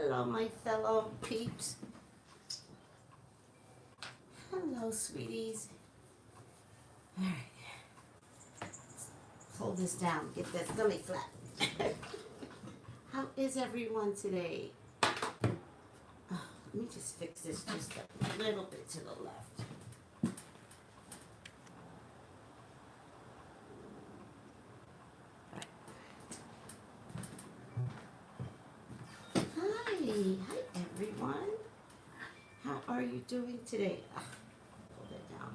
Hello, my fellow peeps. Hello, sweeties. All right. Hold this down. Get that stomach flat. How is everyone today? Let me just fix this just a little bit to the left. Hi everyone. How are you doing today? Hold it down.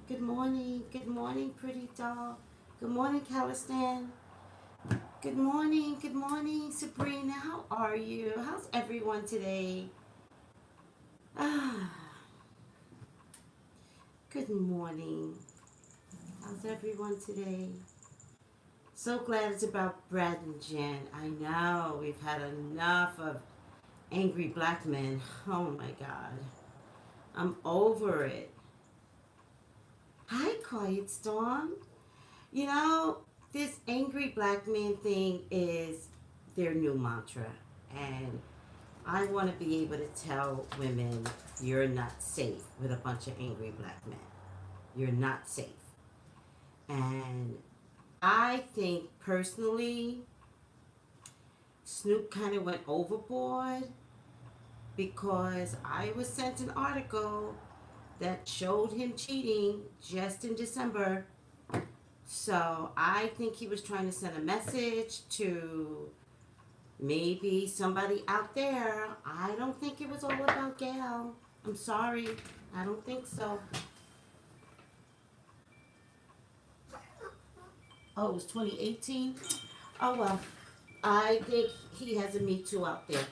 Good morning, pretty doll. Good morning, Calistan. Good morning, Sabrina. How are you? How's everyone today? Good morning. How's everyone today? So glad it's about Brad and Jen. I know we've had enough of angry black men. Oh my God. I'm over it. Hi, Quiet Storm. You know, this angry black man thing is their new mantra. And I want to be able to tell women, you're not safe with a bunch of angry black men. You're not safe. And I think personally, Snoop kind of went overboard because I was sent an article that showed him cheating just in December. So I think he was trying to send a message to maybe somebody out there. I don't think it was all about Gail. I'm sorry. I don't think so. Oh, it was 2018? Oh, well. I think he has a Me Too out there.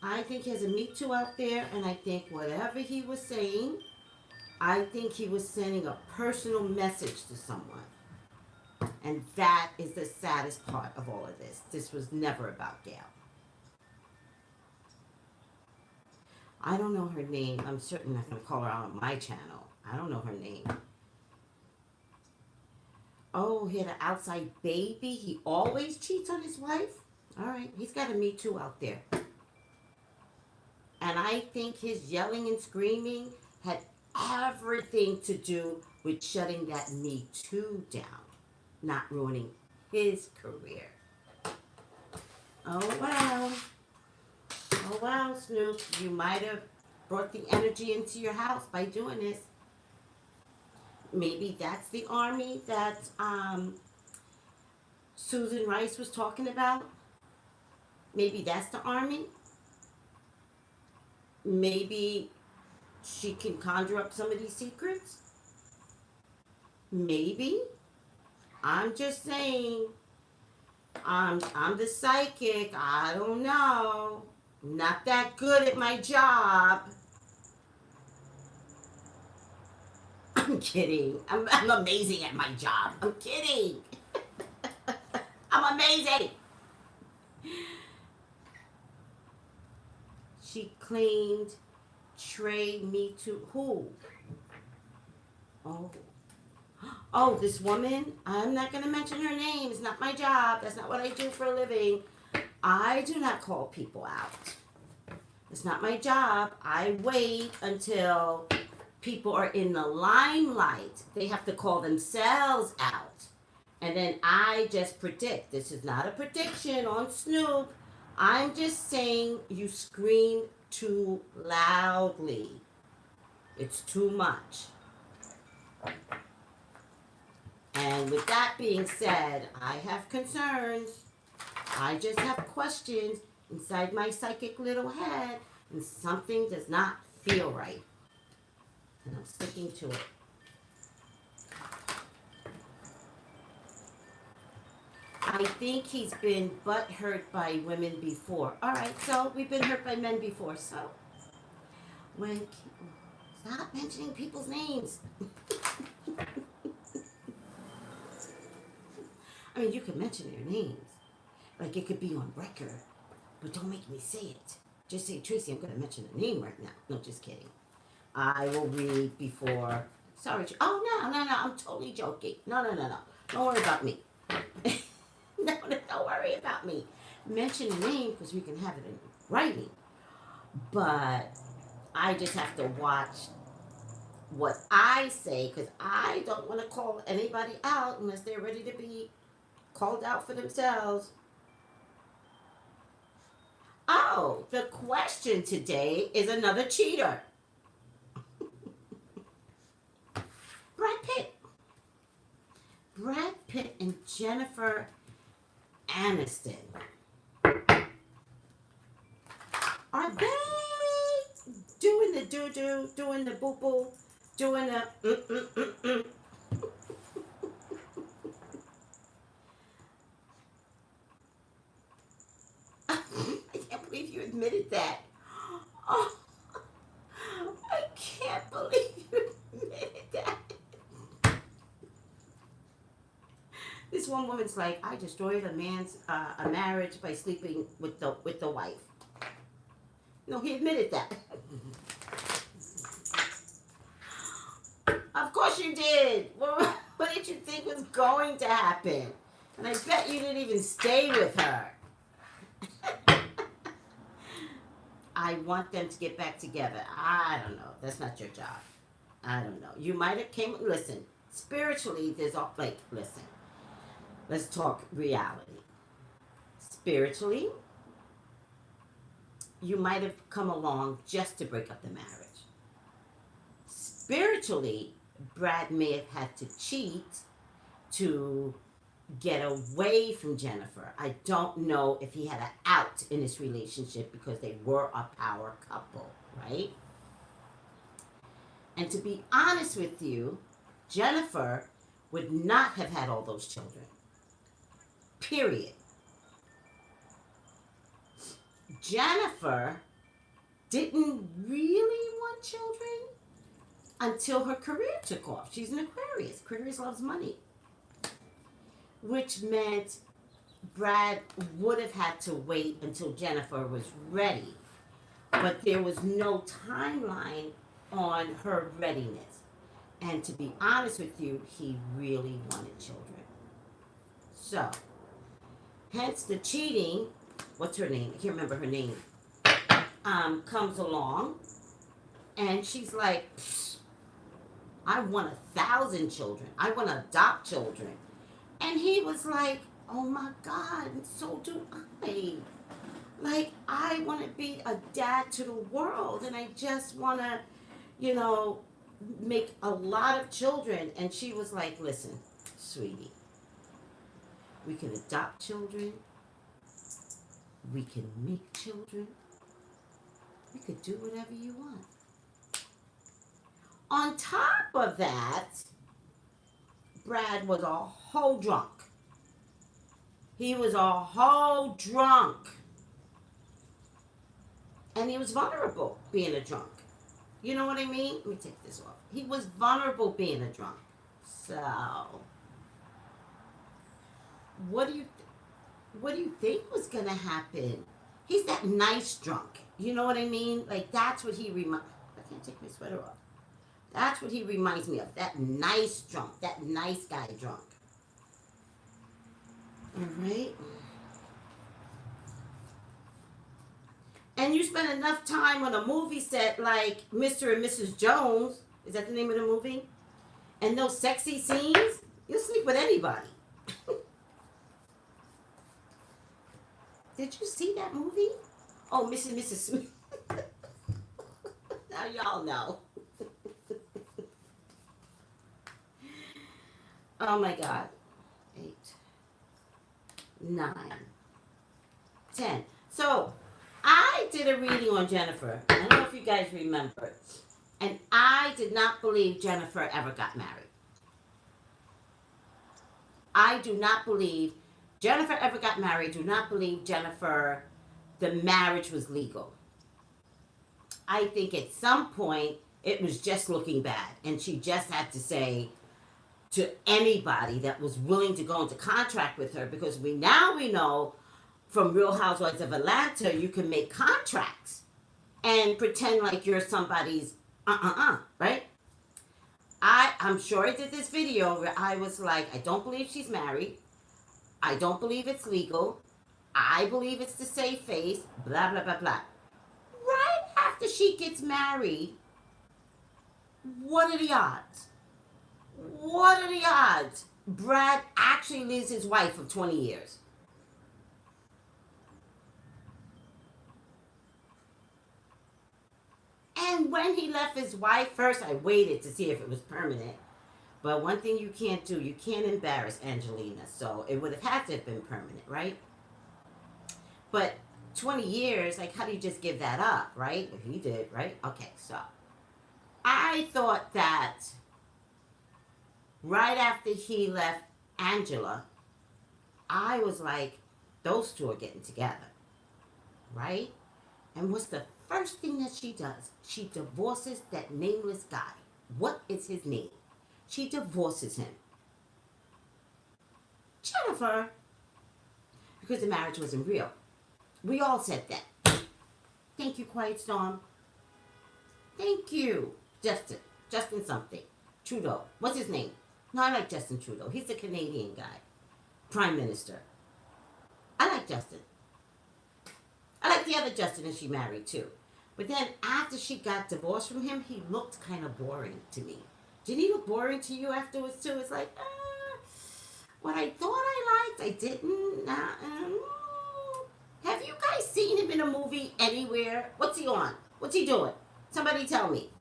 I think he has a Me Too out there, and I think whatever he was saying, I think he was sending a personal message to someone. And that is the saddest part of all of this. This was never about Gail. I don't know her name. I'm certainly not going to call her out on my channel. I don't know her name. Oh, he had an outside baby. He always cheats on his wife. All right, he's got a Me Too out there. And I think his yelling and screaming had everything to do with shutting that Me Too down, not ruining his career. Oh, wow. Oh, wow, Snoop. You might have brought the energy into your house by doing this. Maybe that's the army that Susan Rice was talking about. Maybe that's the army. Maybe she can conjure up some of these secrets. Maybe. I'm just saying. I'm the psychic. I don't know. I'm not that good at my job. I'm kidding. I'm amazing at my job. I'm kidding. I'm amazing. She claimed Trey Me Too. Who? Oh, this woman. I'm not going to mention her name. It's not my job. That's not what I do for a living. I do not call people out. It's not my job. I wait until people are in the limelight. They have to call themselves out. And then I just predict. This is not a prediction on Snoop. I'm just saying you scream too loudly. It's too much. And with that being said, I have concerns. I just have questions inside my psychic little head, and something does not feel right. And I'm sticking to it. I think he's been butthurt by women before. All right, so we've been hurt by men before. So when stop mentioning people's names. I mean, you can mention their names, like it could be on record, but don't make me say it. Just say, Tracy, I'm going to mention a name right now. No, just kidding. I will read before. Sorry. Oh, no. I'm totally joking. No. Don't worry about me. No, don't worry about me. mention a name because we can have it in writing. But I just have to watch what I say because I don't want to call anybody out unless they're ready to be called out for themselves. Oh, the question today is another cheater. Brad Pitt. Brad Pitt and Jennifer Aniston. Are they doing the doo-doo, doing the boo-boo, doing the I can't believe you admitted that. Oh, I can't believe you admitted that. This one woman's like, I destroyed a man's a marriage by sleeping with the wife. No, he admitted that. Of course you did. What did you think was going to happen? And I bet you didn't even stay with her. I want them to get back together. I don't know. That's not your job. I don't know. You might have came. Listen, spiritually, there's all like. Listen, let's talk reality. Spiritually, you might have come along just to break up the marriage. Spiritually, Brad may have had to cheat to get away from Jennifer. I don't know if he had an out in this relationship because they were a power couple, right? And to be honest with you, Jennifer would not have had all those children. Period. Jennifer didn't really want children until her career took off. She's an Aquarius. Aquarius loves money. Which meant Brad would have had to wait until Jennifer was ready. But there was no timeline on her readiness. And to be honest with you, he really wanted children. So, hence the cheating, what's her name? I can't remember her name. Comes along. And she's like, I want 1,000 children. I want to adopt children. And he was like, oh my God, and so do I. Like, I want to be a dad to the world. And I just want to, make a lot of children. And she was like, listen, sweetie, we can adopt children. We can make children. We could do whatever you want. On top of that, Brad was a whole drunk. He was a whole drunk. And he was vulnerable being a drunk. You know what I mean? Let me take this off. He was vulnerable being a drunk. So, what do you think was going to happen? He's that nice drunk. You know what I mean? Like, that's what he reminds... I can't take my sweater off. That's what he reminds me of. That nice drunk. That nice guy drunk. All right? And you spend enough time on a movie set like Mr. and Mrs. Jones. Is that the name of the movie? And those sexy scenes. You'll sleep with anybody. Did you see that movie? Oh, Mrs. and Mrs. Smith. Now y'all know. Oh my God. 8, 9, 10. So, I did a reading on Jennifer. I don't know if you guys remember. And I did not believe Jennifer ever got married. I do not believe Jennifer ever got married. Do not believe Jennifer, the marriage was legal. I think at some point it was just looking bad. And she just had to say to anybody that was willing to go into contract with her, because we know from Real Housewives of Atlanta, you can make contracts and pretend like you're somebody's right? I'm sure I did this video where I was like, I don't believe she's married. I don't believe it's legal. I believe it's to save face, blah, blah, blah, blah. Right after she gets married, what are the odds? What are the odds? Brad actually leaves his wife of 20 years. And when he left his wife, first I waited to see if it was permanent. But one thing you can't do, you can't embarrass Angelina. So it would have had to have been permanent, right? But 20 years, like, how do you just give that up, right? If he did, right? Okay, so I thought that right after he left Angela, I was like, those two are getting together, right? And what's the first thing that she does? She divorces that nameless guy. What is his name? She divorces him. Jennifer. Because the marriage wasn't real. We all said that. Thank you, Quiet Storm. Thank you, Justin. Justin something. Trudeau. What's his name? No, I like Justin Trudeau. He's a Canadian guy. Prime Minister. I like Justin. I like the other Justin that she married too. But then after she got divorced from him, he looked kind of boring to me. Didn't he look boring to you afterwards too? It's like, what I thought I liked, I didn't. Have you guys seen him in a movie anywhere? What's he on? What's he doing? Somebody tell me.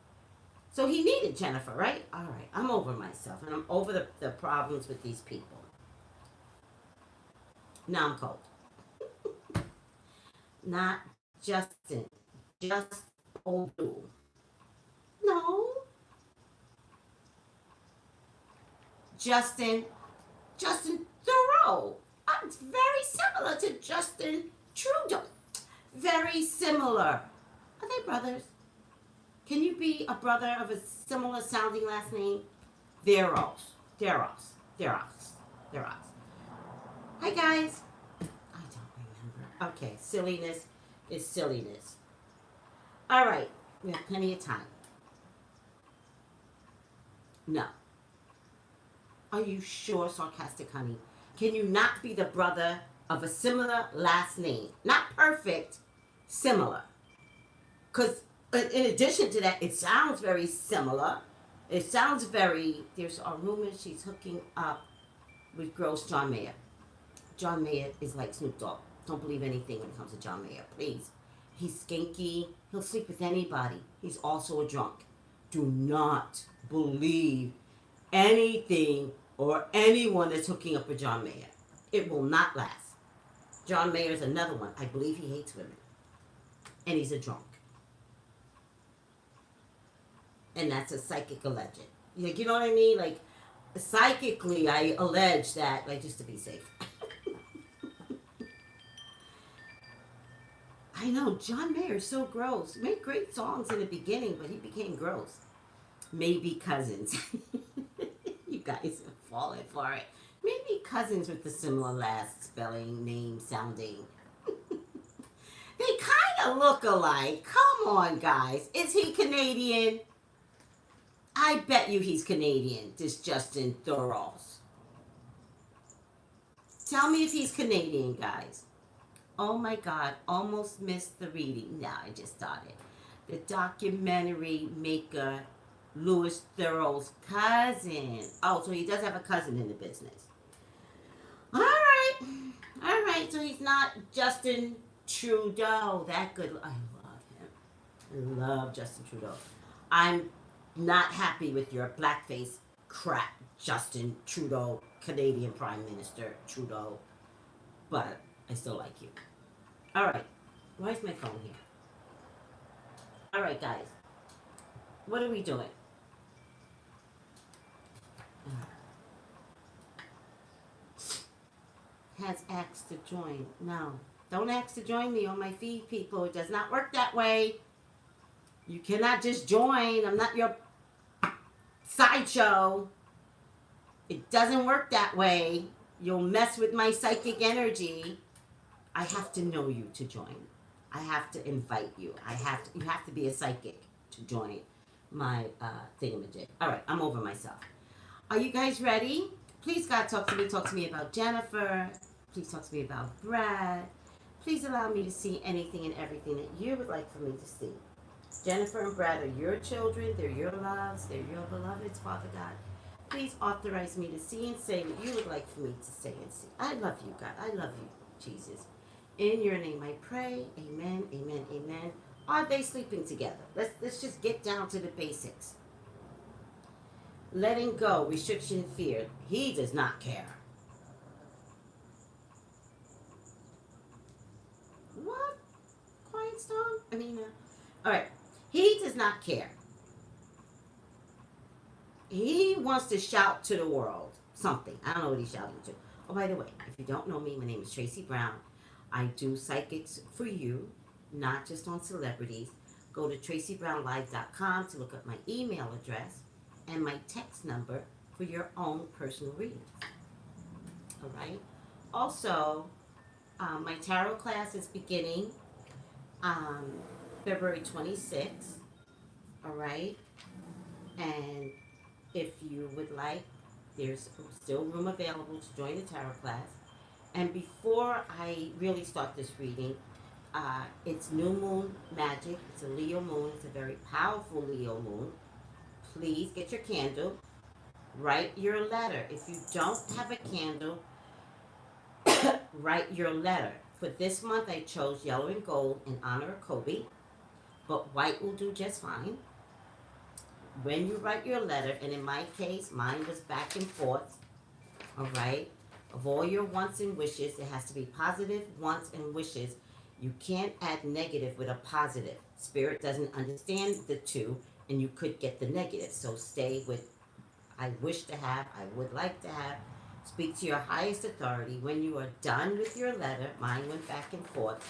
So he needed Jennifer, right? All right, I'm over myself, and I'm over the problems with these people. Now I'm cold. Not Justin. Just old dude. No. Justin Thoreau. It's very similar to Justin Trudeau. Very similar. Are they brothers? Can you be a brother of a similar sounding last name? Theros. Hi guys. I don't remember. Okay, silliness is silliness. All right, we have plenty of time. No. Are you sure, sarcastic honey? Can you not be the brother of a similar last name? Not perfect, similar. Because in addition to that, it sounds very similar. It sounds very, there's a rumor she's hooking up with gross John Mayer. John Mayer is like Snoop Dogg. Don't believe anything when it comes to John Mayer, please. He's skanky. He'll sleep with anybody. He's also a drunk. Do not believe anything or anyone that's hooking up with John Mayer. It will not last. John Mayer is another one. I believe he hates women. And he's a drunk. And that's a psychic alleged. Like, you know what I mean? Like, psychically, I allege that, like, just to be safe. I know, John Mayer is so gross. He made great songs in the beginning, but he became gross. Maybe cousins. You guys are falling for it. Maybe cousins with the similar last spelling, name, sounding. They kind of look alike. Come on, guys. Is he Canadian? I bet you he's Canadian, this Justin Thoreau. Tell me if he's Canadian, guys. Oh my God, almost missed the reading. Now I just started. The documentary maker, Louis Theroux's cousin. Oh, so he does have a cousin in the business. All right. So he's not Justin Trudeau. That good. I love him. I love Justin Trudeau. I'm not happy with your blackface crap, Justin Trudeau, Canadian Prime Minister Trudeau. But I still like you. All right. Why is my phone here? All right, guys. What are we doing? Has asked to join. No. Don't ask to join me on my feed, people. It does not work that way. You cannot just join. I'm not your sideshow. It doesn't work that way. You'll mess with my psychic energy. I have to know you to join. I have to invite you. You have to be a psychic to join my thingamajig. All right, I'm over myself. Are you guys ready? Please, God, talk to me. Talk to me about Jennifer. Please talk to me about Brad. Please allow me to see anything and everything that you would like for me to see. Jennifer and Brad are your children. They're your loves. They're your beloveds, Father God. Please authorize me to see and say what you would like for me to say and see. I love you, God. I love you, Jesus. In your name I pray. Amen, amen, amen. Are they sleeping together? Let's just get down to the basics. Letting go, restriction, fear. He does not care. What? Quiet storm? All right. He does not care. He wants to shout to the world something. I don't know what he's shouting to. Oh, by the way, if you don't know me, my name is Tracey Brown. I do psychics for you, not just on celebrities. Go to Traceybrownlive.com to look up my email address and my text number for your own personal reading. All right. Also, my tarot class is beginning February 26th. All right. And if you would like, there's still room available to join the tarot class. And before I really start this reading, it's new moon magic. It's a Leo moon. It's a very powerful Leo moon. Please get your candle. Write your letter. If you don't have a candle, write your letter. For this month, I chose yellow and gold in honor of Kobe, but white will do just fine. When you write your letter, and in my case, mine was back and forth, all right? Of all your wants and wishes, it has to be positive wants and wishes. You can't add negative with a positive. Spirit doesn't understand the two, and you could get the negative. So stay with, I wish to have, I would like to have. Speak to your highest authority. When you are done with your letter, mine went back and forth,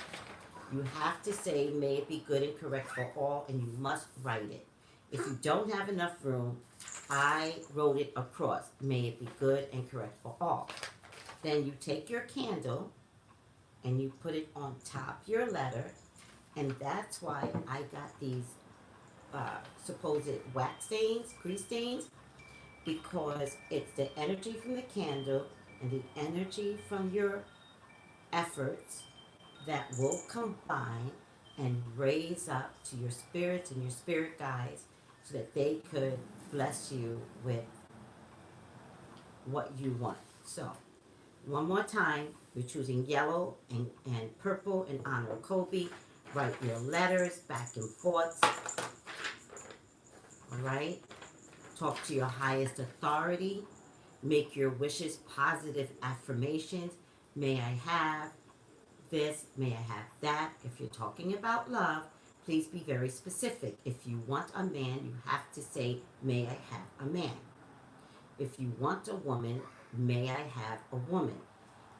you have to say, may it be good and correct for all, and you must write it. If you don't have enough room, I wrote it across. May it be good and correct for all. Then you take your candle and you put it on top of your letter. And that's why I got these supposed wax stains, grease stains, because it's the energy from the candle and the energy from your efforts that will combine and raise up to your spirits and your spirit guides so that they could bless you with what you want. So, one more time, we're choosing yellow and purple in honor of Kobe. Write your letters back and forth. All right? Talk to your highest authority. Make your wishes positive affirmations. May I have this, may I have that. If you're talking about love, please be very specific. If you want a man, you have to say, may I have a man. If you want a woman, may I have a woman.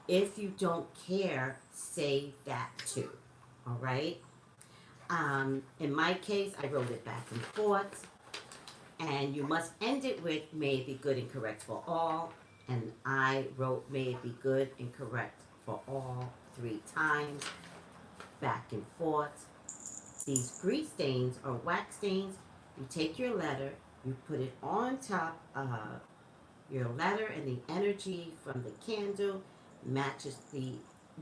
If you don't care, say that too. All right? In my case, I wrote it back and forth. And you must end it with, may it be good and correct for all. And I wrote, may it be good and correct for all 3 times, back and forth. These grease stains or wax stains, you take your letter, you put it on top of your letter, and the energy from the candle matches the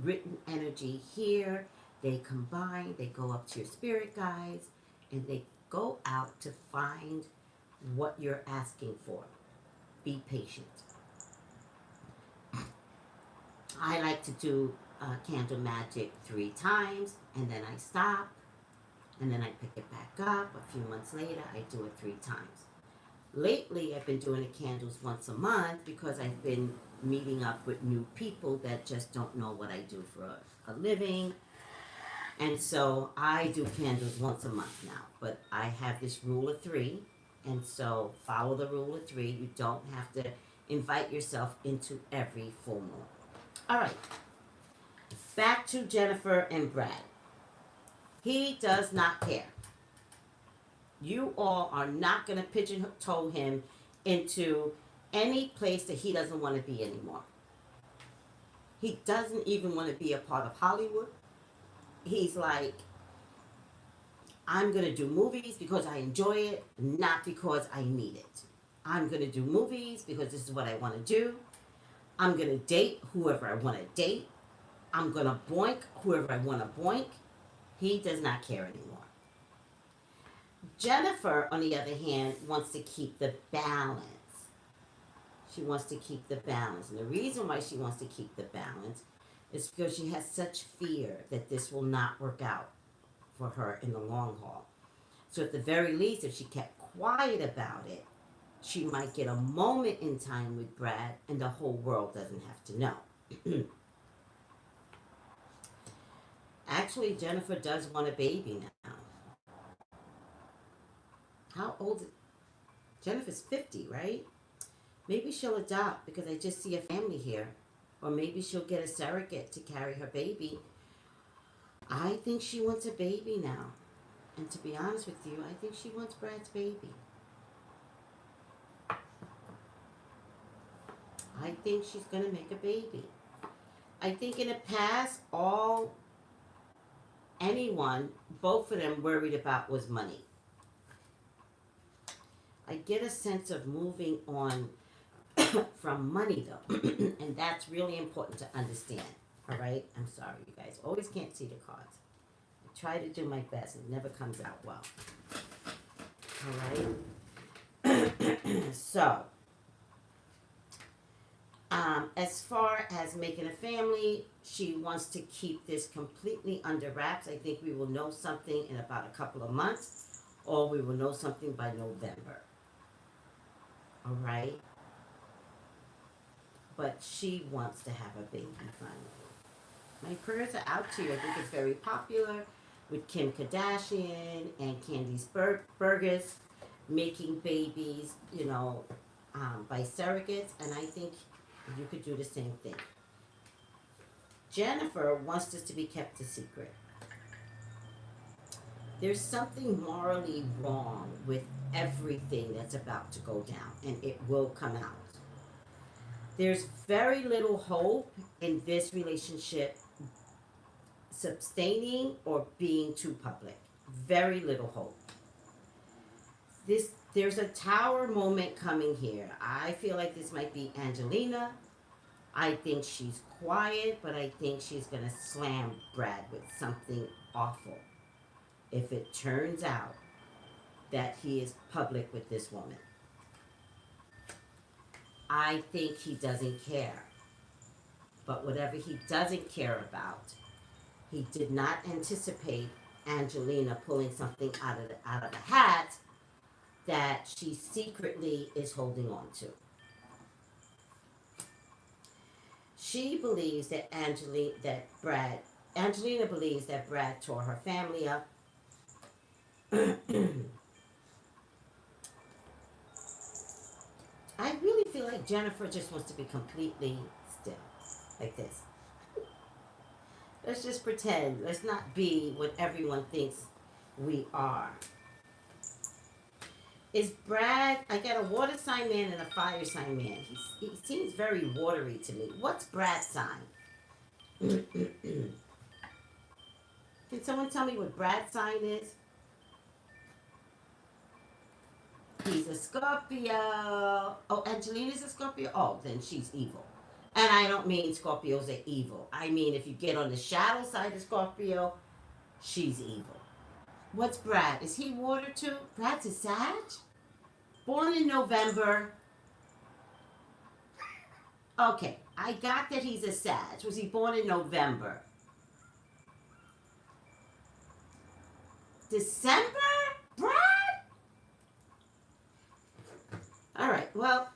written energy here. They combine, they go up to your spirit guides, and they go out to find what you're asking for. Be patient. I like to do candle magic 3 times, and then I stop, and then I pick it back up. A few months later, I do it 3 times. Lately, I've been doing the candles once a month because I've been meeting up with new people that just don't know what I do for a living. And so I do candles once a month now. But I have this rule of 3, and so follow the rule of 3. You don't have to invite yourself into every full moon. All right. Back to Jennifer and Brad. He does not care. You all are not going to pigeonhole him into any place that he doesn't want to be anymore. He doesn't even want to be a part of Hollywood. He's like, I'm going to do movies because I enjoy it, not because I need it. I'm going to do movies because this is what I want to do. I'm going to date whoever I want to date. I'm going to boink whoever I want to boink. He does not care anymore. Jennifer, on the other hand, wants to keep the balance. She wants to keep the balance. And the reason why she wants to keep the balance is because she has such fear that this will not work out for her in the long haul. So at the very least, if she kept quiet about it, she might get a moment in time with Brad and the whole world doesn't have to know. Actually, Jennifer does want a baby now. How old is Jennifer's 50, right? Maybe she'll adopt because I just see a family here. Or maybe she'll get a surrogate to carry her baby. I think she wants a baby now. And to be honest with you, I think she wants Brad's baby. I think she's going to make a baby. I think in the past, both of them worried about was money. I get a sense of moving on from money though. And that's really important to understand. All right? I'm sorry, you guys. Always can't see the cards. I try to do my best. It never comes out well. All right? So, as far as making a family, she wants to keep this completely under wraps. I think we will know something in about a couple of months, or we will know something by November. All right? But she wants to have a baby finally. My prayers are out to you. I think it's very popular with Kim Kardashian and Candice Burgess making babies, by surrogates, and I think you could do the same thing. Jennifer wants this to be kept a secret. There's something morally wrong with everything that's about to go down, and it will come out. There's very little hope in this relationship sustaining or being too public. Very little hope. There's a tower moment coming here. I feel like this might be Angelina. I think she's quiet, but I think she's going to slam Brad with something awful if it turns out that he is public with this woman. I think he doesn't care. But whatever he doesn't care about, he did not anticipate Angelina pulling something out of the hat that she secretly is holding on to. She believes that Angelina believes that Brad tore her family up. I really feel like Jennifer just wants to be completely still, like this. Let's just pretend. Let's not be what everyone thinks we are. Is Brad, I got a water sign man and a fire sign man. He seems very watery to me. What's Brad's sign? Can someone tell me what Brad's sign is? He's a Scorpio. Oh, Angelina's a Scorpio? Oh, then she's evil. And I don't mean Scorpios are evil. I mean, if you get on the shadow side of Scorpio, she's evil. What's Brad? Is he water too? Brad's a Sag? Born in November. Okay, I got that he's a Sag. Was he born in November? December? Brad? All right, well,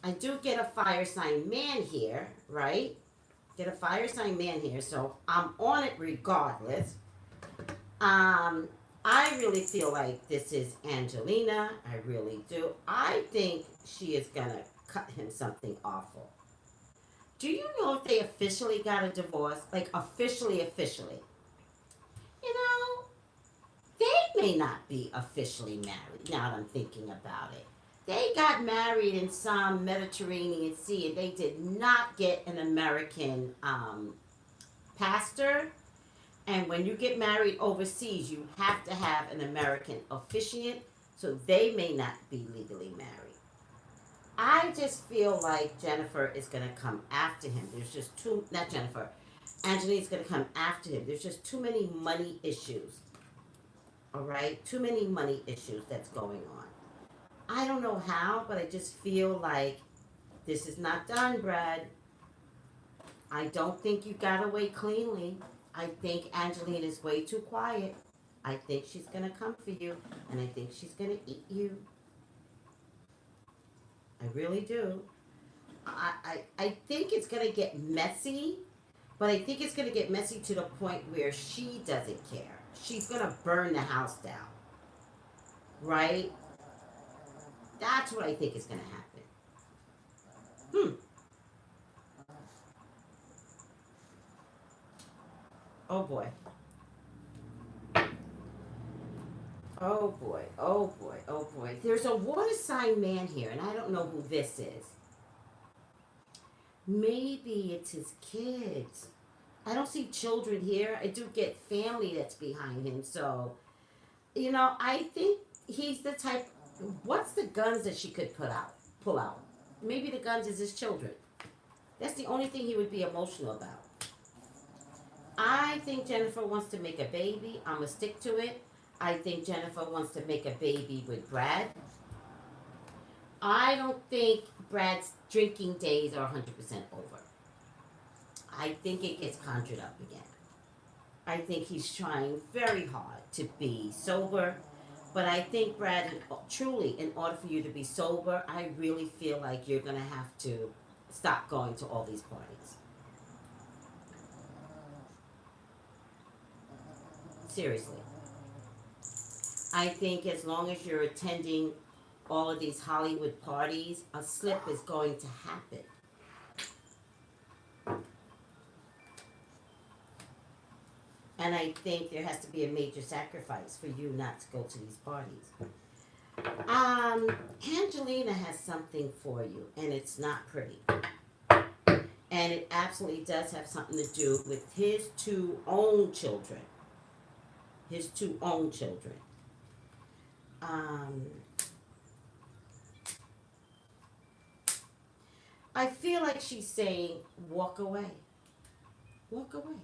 I do get a fire sign man here, right? Get a fire sign man here, so I'm on it regardless. I really feel like this is Angelina. I really do. I think she is going to cut him something awful. Do you know if they officially got a divorce? Like, officially? You know, they may not be officially married, now that I'm thinking about it. They got married in some Mediterranean Sea, and they did not get an American pastor. And when you get married overseas, you have to have an American officiant, so they may not be legally married. I just feel like Jennifer is going to come after him. There's just not Jennifer. Angelina's going to come after him. There's just too many money issues. All right? Too many money issues that's going on. I don't know how, but I just feel like this is not done, Brad. I don't think you got away cleanly. I think Angelina's way too quiet. I think she's going to come for you, and I think she's going to eat you. I really do. I think it's going to get messy, but I think it's going to get messy to the point where she doesn't care. She's going to burn the house down. Right? That's what I think is going to happen. Oh boy. Oh boy. Oh boy. Oh boy. There's a water sign man here, and I don't know who this is. Maybe it's his kids. I don't see children here. I do get family that's behind him. So, I think he's the type. What's the guns that she could pull out? Maybe the guns is his children. That's the only thing he would be emotional about. I think Jennifer wants to make a baby. I'm going to stick to it. I think Jennifer wants to make a baby with Brad. I don't think Brad's drinking days are 100% over. I think it gets conjured up again. I think he's trying very hard to be sober. But I think, Brad, truly, in order for you to be sober, I really feel like you're going to have to stop going to all these parties. Seriously. I think as long as you're attending all of these Hollywood parties, a slip is going to happen. And I think there has to be a major sacrifice for you not to go to these parties. Angelina has something for you, and it's not pretty. And it absolutely does have something to do with his two own children. His two own children. I feel like she's saying, walk away. Walk away.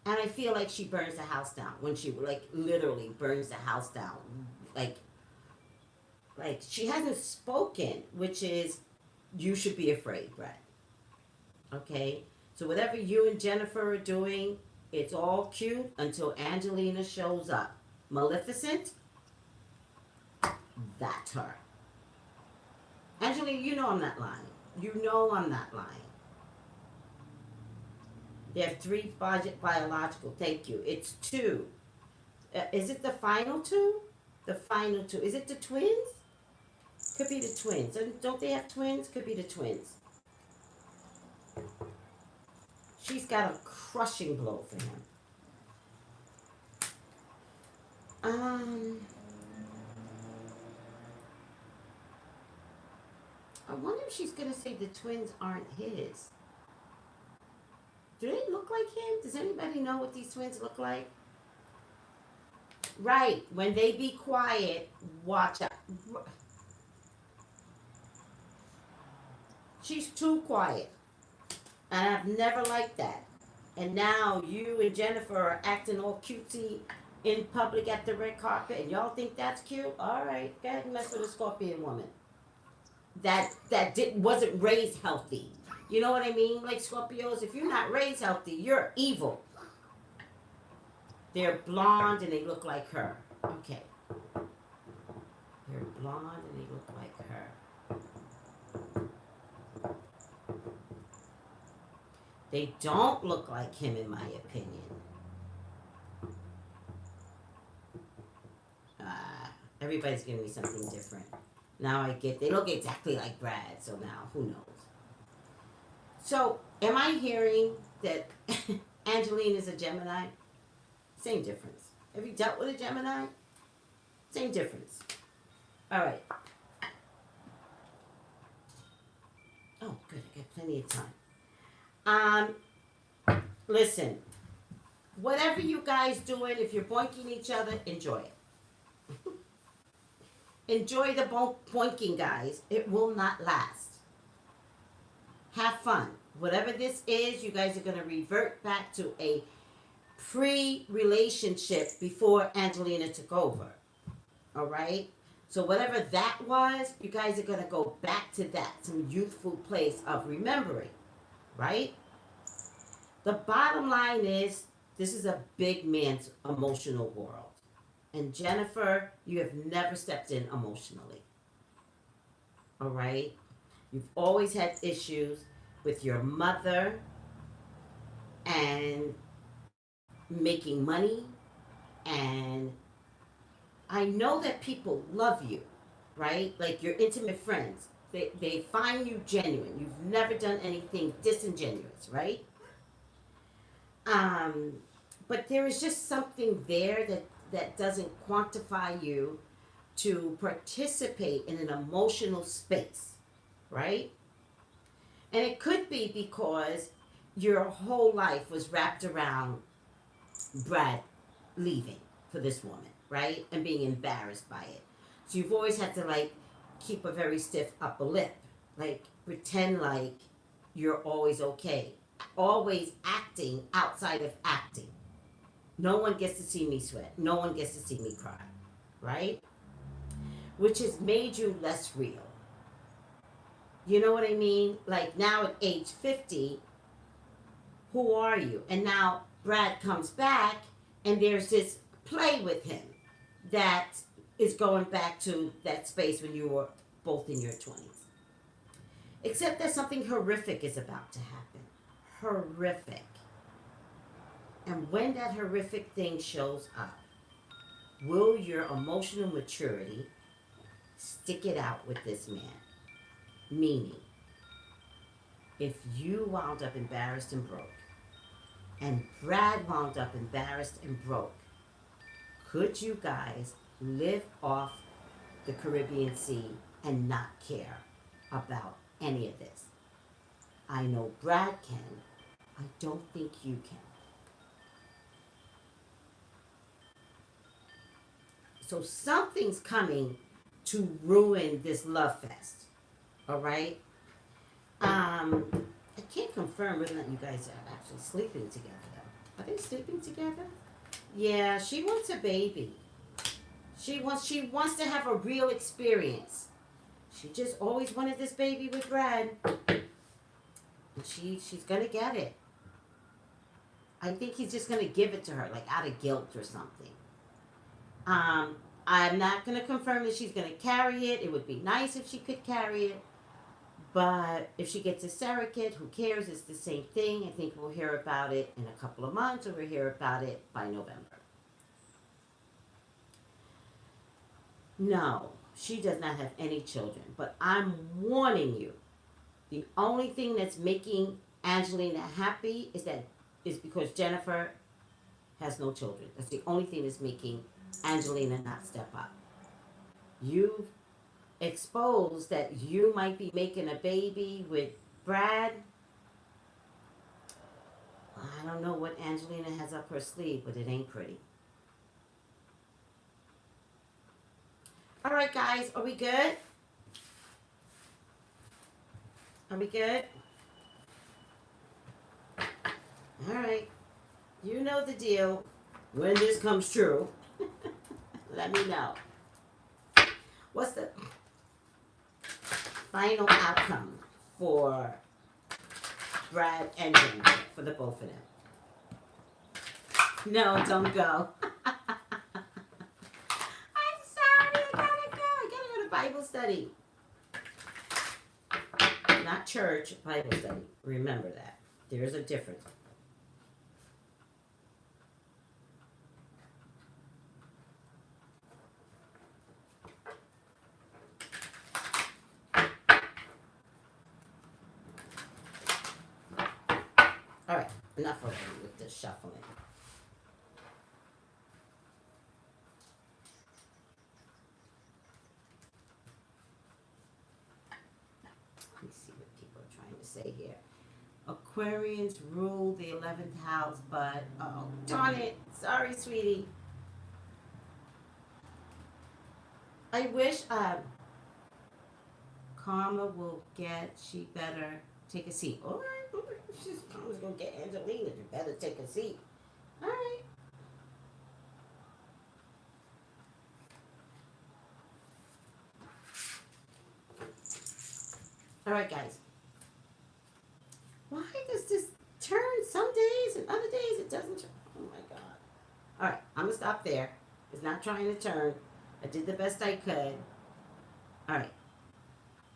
And I feel like she burns the house down when she literally burns the house down. Like she hasn't spoken, which is, you should be afraid, Brett. Okay? So whatever you and Jennifer are doing, it's all cute until Angelina shows up. Maleficent, that's her. Angelina, you know I'm not lying. You know I'm not lying. There are 3 biological. Thank you. It's 2. Is it the final 2? The final 2. Is it the twins? Could be the twins. Don't they have twins? Could be the twins. She's got a crushing blow for him. I wonder if she's going to say the twins aren't his. Do they look like him? Does anybody know what these twins look like? Right. When they be quiet, watch out. She's too quiet. And I've never liked that. And now you and Jennifer are acting all cutesy in public at the red carpet, and y'all think that's cute? All right, go ahead and mess with a Scorpion woman. That wasn't raised healthy. You know what I mean? Like Scorpios, if you're not raised healthy, you're evil. They're blonde and they look like her. Okay. They're blonde and they look like her. They don't look like him, in my opinion. Everybody's giving me something different. Now I get, they look exactly like Brad, so now who knows? So, am I hearing that Angelina is a Gemini? Same difference. Have you dealt with a Gemini? Same difference. All right. Oh, good. I got plenty of time. Listen. Whatever you guys doing, if you're boinking each other, enjoy it. Enjoy the boinking, guys. It will not last. Have fun. Whatever this is, you guys are going to revert back to a pre-relationship before Angelina took over. All right? So whatever that was, you guys are going to go back to that, some youthful place of remembering, right? The bottom line is this is a big man's emotional world. And Jennifer, you have never stepped in emotionally. All right? You've always had issues with your mother and making money. And I know that people love you, right? Like your intimate friends. They find you genuine. You've never done anything disingenuous, right? Um, but there is just something there that doesn't quantify you to participate in an emotional space, right? And it could be because your whole life was wrapped around Brad leaving for this woman, right? And being embarrassed by it. So you've always had to like keep a very stiff upper lip, like pretend like you're always okay, always acting outside of acting. No one gets to see me sweat. No one gets to see me cry, right? Which has made you less real. You know what I mean? Like now at age 50, who are you? And now Brad comes back and there's this play with him that is going back to that space when you were both in your 20s. Except that something horrific is about to happen. Horrific. And when that horrific thing shows up, will your emotional maturity stick it out with this man? Meaning, if you wound up embarrassed and broke, and Brad wound up embarrassed and broke, could you guys live off the Caribbean Sea and not care about any of this? I know Brad can. I don't think you can. So something's coming to ruin this love fest. All right? I can't confirm whether or not you guys are actually sleeping together, though. Are they sleeping together? Yeah, she wants a baby. She wants to have a real experience. She just always wanted this baby with Brad. And she's gonna get it. I think he's just gonna give it to her, like out of guilt or something. I'm not gonna confirm that she's gonna carry it. It would be nice if she could carry it. But if she gets a surrogate, who cares? It's the same thing. I think we'll hear about it in a couple of months, or we'll hear about it by November. No, she does not have any children. But I'm warning you, the only thing that's making Angelina happy is because Jennifer has no children. That's the only thing that's making Angelina not step up. You've exposed that you might be making a baby with Brad. I don't know what Angelina has up her sleeve, but it ain't pretty. All right, guys, are we good? Are we good? All right. You know the deal. When this comes true, let me know. What's the final outcome for Brad and Jennifer, for the both of them? No, don't go. I'm sorry, I gotta go. I gotta go to Bible study. Not church, Bible study. Remember that. There's a difference. All right, enough already with this shuffling. Let me see what people are trying to say here. Aquarians rule the 11th house, but oh, darn it. Sorry, sweetie. I wish Karma will get she better Take a seat. All right. I was going to get Angelina. You better take a seat. All right. All right, guys. Why does this turn some days and other days it doesn't turn? Oh my God. All right, I'm gonna stop there. It's not trying to turn. I did the best I could. All right.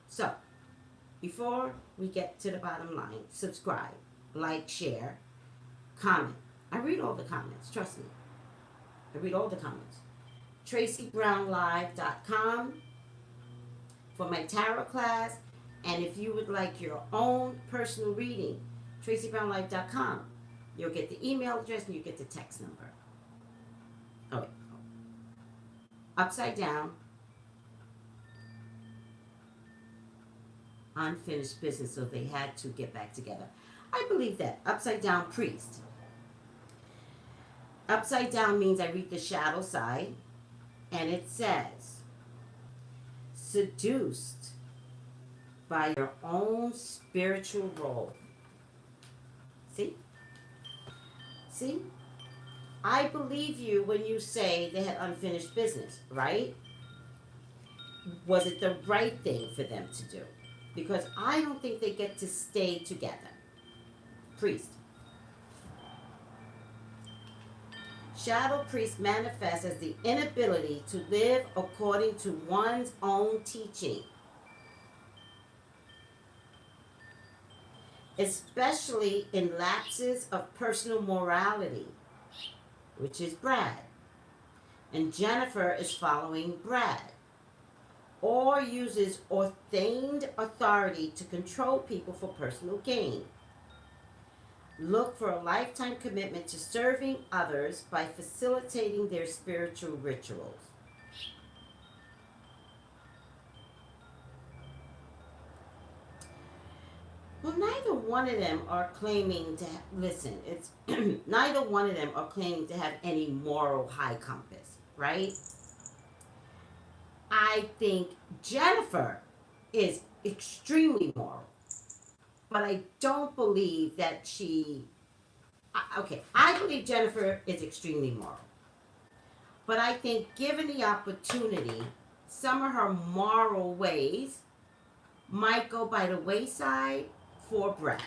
So, before we get to the bottom line, subscribe, like, share, comment. I read all the comments, trust me. I read all the comments. Traceybrownlive.com for my tarot class. And if you would like your own personal reading, Traceybrownlive.com. You'll get the email address and you get the text number. Okay. Upside down. Unfinished business, so they had to get back together. I believe that. Upside down priest. Upside down means I read the shadow side, and it says, seduced by your own spiritual role. See? See? I believe you when you say they had unfinished business, right? Was it the right thing for them to do? Because I don't think they get to stay together. Priest. Shadow priest manifests as the inability to live according to one's own teaching, especially in lapses of personal morality, which is Brad. And Jennifer is following Brad, or uses ordained authority to control people for personal gain. Look for a lifetime commitment to serving others by facilitating their spiritual rituals. Well, neither one of them are claiming to listen. It's neither one of them are claiming to have any moral high compass, right? I think Jennifer is extremely moral, but I don't believe that she. Okay, I believe Jennifer is extremely moral, but I think given the opportunity, some of her moral ways might go by the wayside for Brad.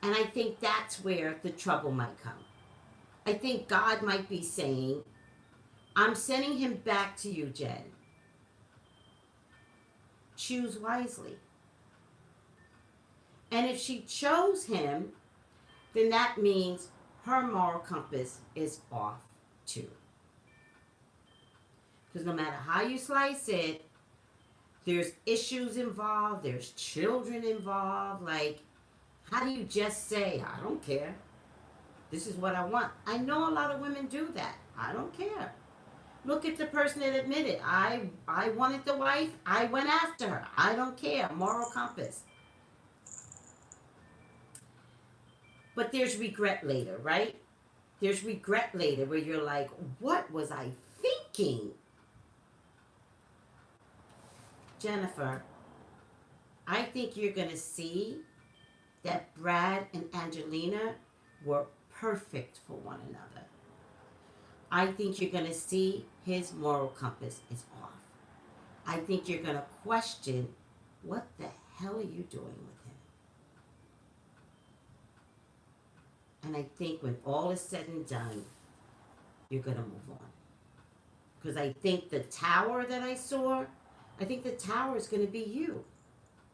And I think that's where the trouble might come. I think God might be saying, I'm sending him back to you, Jen. Choose wisely. And if she chose him, then that means her moral compass is off too. Because no matter how you slice it, there's issues involved, there's children involved. Like, how do you just say, I don't care, this is what I want? I know a lot of women do that. I don't care. Look at the person that admitted, I wanted the wife, I went after her. I don't care. Moral compass. But there's regret later, right? There's regret later where you're like, what was I thinking? Jennifer, I think you're going to see that Brad and Angelina were perfect for one another. I think you're going to see his moral compass is off. I think you're going to question, what the hell are you doing with him? And I think when all is said and done, you're going to move on. Because I think the tower that I saw, I think the tower is going to be you.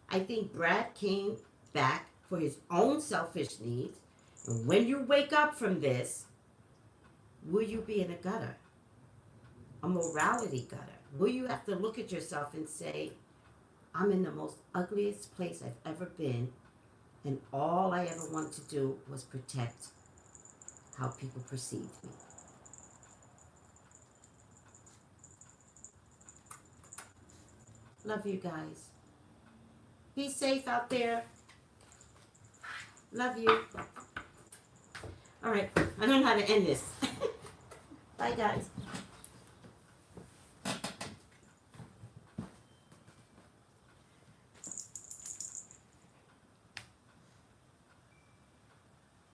I think Brad came back for his own selfish needs. And when you wake up from this, will you be in a gutter? A morality gutter? Will you have to look at yourself and say, I'm in the most ugliest place I've ever been, and all I ever wanted to do was protect how people perceived me. Love you guys. Be safe out there. Love you. All right, I don't know how to end this. Bye, guys.